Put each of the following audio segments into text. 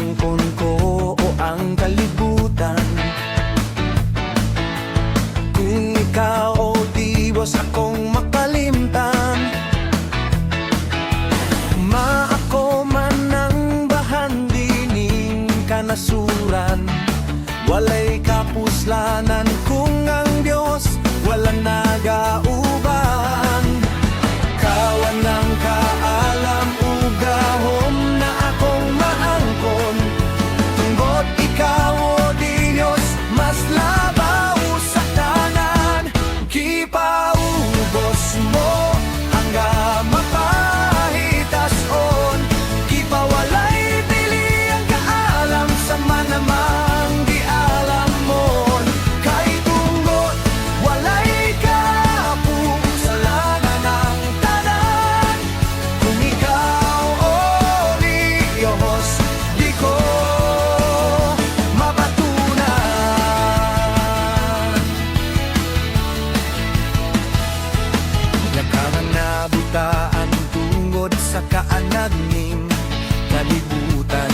angkon ko o ang kalibutan. Kung ikaw o Diyos akong makalimtan, maako man ang bahan dining kanasuran. Walay kapuslanan kung ang Diyos walang nagauban. Kawan ng kaalam ugahom na akong maangkon. Tungod ikaw o Diyos mas labaw sa tanan. Kipaubos mo hanggang mapahitason. Kipawalay pili ang kaalam sa manamang di alam mon. Kay tungod walay kapusalanan ang tanan. Kung ikaw o Diyos di ko mabatunan. Lakaran na butaan tungod sa kaanagning kalibutan.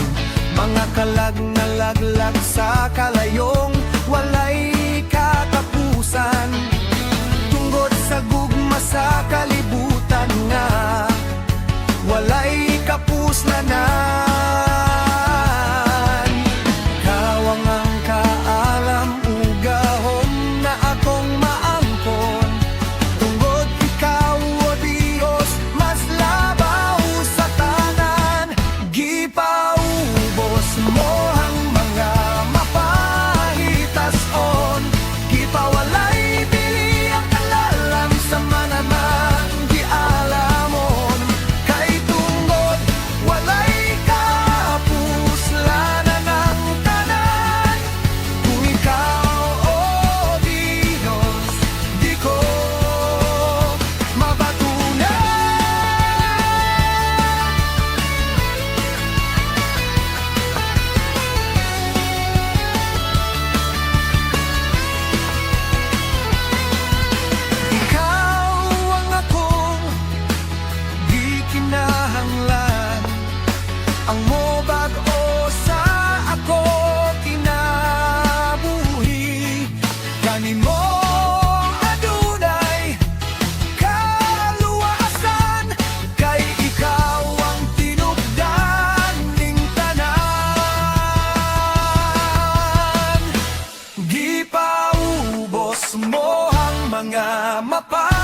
Mga kalag na laglag sa kalayong walay katapusan. Tungod sa gugma sa kalibutan nga walay kapuslanan. Kawang ang kaalam ugahom na akong maangkon. Tungod ikaw o Diyos mas labaw sa tanan. Gipaubos mo ang mga mapahitason. Gipawalay pili ang kalalam sa manamang di alamon. Kay tungod walay kapuslanan ang tanan. Kung ikaw o Diyos di ko mabatunan. Ikaw ang akong di kinahanglan. Ang mobag-o sa ako kinabuhi. Kanimo adunay kaluwasan. Kay ikaw ang tinubdan ning tanan. Gipaubos mo ang mga mapahitason.